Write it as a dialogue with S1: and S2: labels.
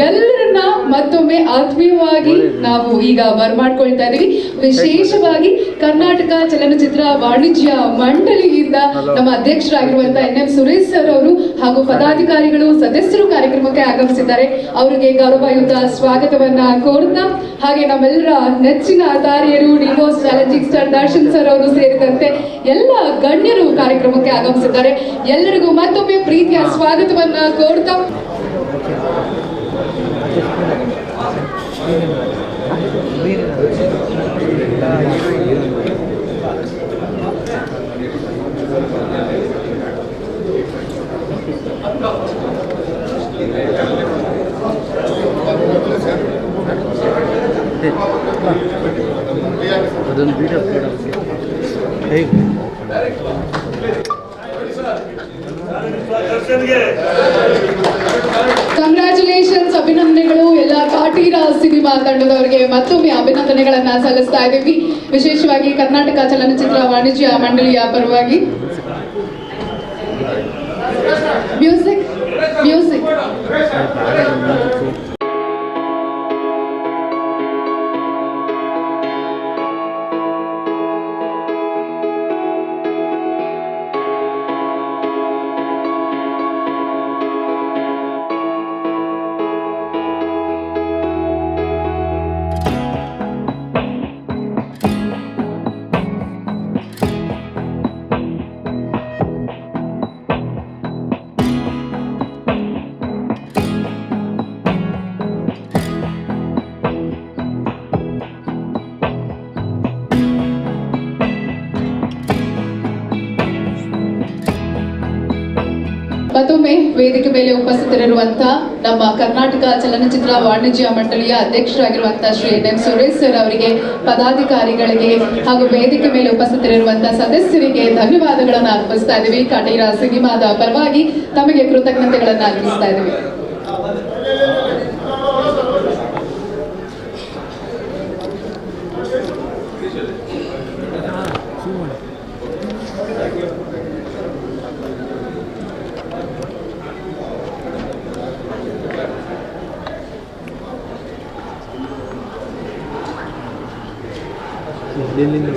S1: ಎಲ್ಲರನ್ನ ಮತ್ತೊಮ್ಮೆ ಆತ್ಮೀಯವಾಗಿ ನಾವು ಈಗ ಬರ್ಮಾಡ್ಕೊಳ್ತಾ ಇದೀವಿ. ವಿಶೇಷವಾಗಿ ಕರ್ನಾಟಕ ಚಲನಚಿತ್ರ ವಾಣಿಜ್ಯ ಮಂಡಳಿಯಿಂದ ನಮ್ಮ ಅಧ್ಯಕ್ಷರಾಗಿರುವಂತಹ NM ಸುರೇಶ್ ಸರ್ ಅವರು ಹಾಗೂ ಪದಾಧಿಕಾರಿಗಳು ಸದಸ್ಯರು ಕಾರ್ಯಕ್ರಮಕ್ಕೆ ಆಗಮಿಸಿದ್ದಾರೆ. ಅವರಿಗೆ ಗೌರವಯುತ ಸ್ವಾಗತವನ್ನ ಕೋರ್ತಾ, ಹಾಗೆ ನಮ್ಮೆಲ್ಲರ ನೆಚ್ಚಿನ ತಾರೆಯರು divorce challenging star Darshan sir ಅವರು ಸೇರಿದಂತೆ ಎಲ್ಲ ಗಣ್ಯರು ಕಾರ್ಯಕ್ರಮಕ್ಕೆ ಆಗಮಿಸಿದ್ದಾರೆ. ಎಲ್ಲರಿಗೂ ಮತ್ತೊಮ್ಮೆ ಪ್ರೀತಿಯ ಸ್ವಾಗತವನ್ನ ಕೋರ್ತಾ
S2: ಅದೊಂದು ವಿಡಿಯೋ ಹೇಗೆ
S1: ಕಂಗ್ರ್ಯಾಚುಲೇಷನ್ಸ್, ಅಭಿನಂದನೆಗಳು ಎಲ್ಲ ಕಾಟೀರ ಸಿನಿಮಾ ತಂಡದವರಿಗೆ ಮತ್ತೊಮ್ಮೆ ಅಭಿನಂದನೆಗಳನ್ನ ಸಲ್ಲಿಸ್ತಾ ಇದ್ದೀವಿ. ವಿಶೇಷವಾಗಿ ಕರ್ನಾಟಕ ಚಲನಚಿತ್ರ ವಾಣಿಜ್ಯ ಮಂಡಳಿಯ ಪರವಾಗಿ ಮ್ಯೂಸಿಕ್ ಮ್ಯೂಸಿಕ್ ಮತ್ತೊಮ್ಮೆ ವೇದಿಕೆ ಮೇಲೆ ಉಪಸ್ಥಿತರಿರುವಂತಹ ನಮ್ಮ ಕರ್ನಾಟಕ ಚಲನಚಿತ್ರ ವಾಣಿಜ್ಯ ಮಂಡಳಿಯ ಅಧ್ಯಕ್ಷರಾಗಿರುವಂತಹ ಶ್ರೀ NM ಸುರೇಶ್ ಸರ್ ಅವರಿಗೆ, ಪದಾಧಿಕಾರಿಗಳಿಗೆ ಹಾಗೂ ವೇದಿಕೆ ಮೇಲೆ ಉಪಸ್ಥಿತರಿರುವಂತಹ ಸದಸ್ಯರಿಗೆ ಧನ್ಯವಾದಗಳನ್ನು ಅರ್ಪಿಸ್ತಾ ಇದ್ದೀವಿ. ಕಾಟೀರ ಸಿನಿಮಾದ ಪರವಾಗಿ ತಮಗೆ ಕೃತಜ್ಞತೆಗಳನ್ನು ಅರ್ಪಿಸ್ತಾ ಇದ್ದೀವಿ.
S2: ಎಲ್ಲಿಂದ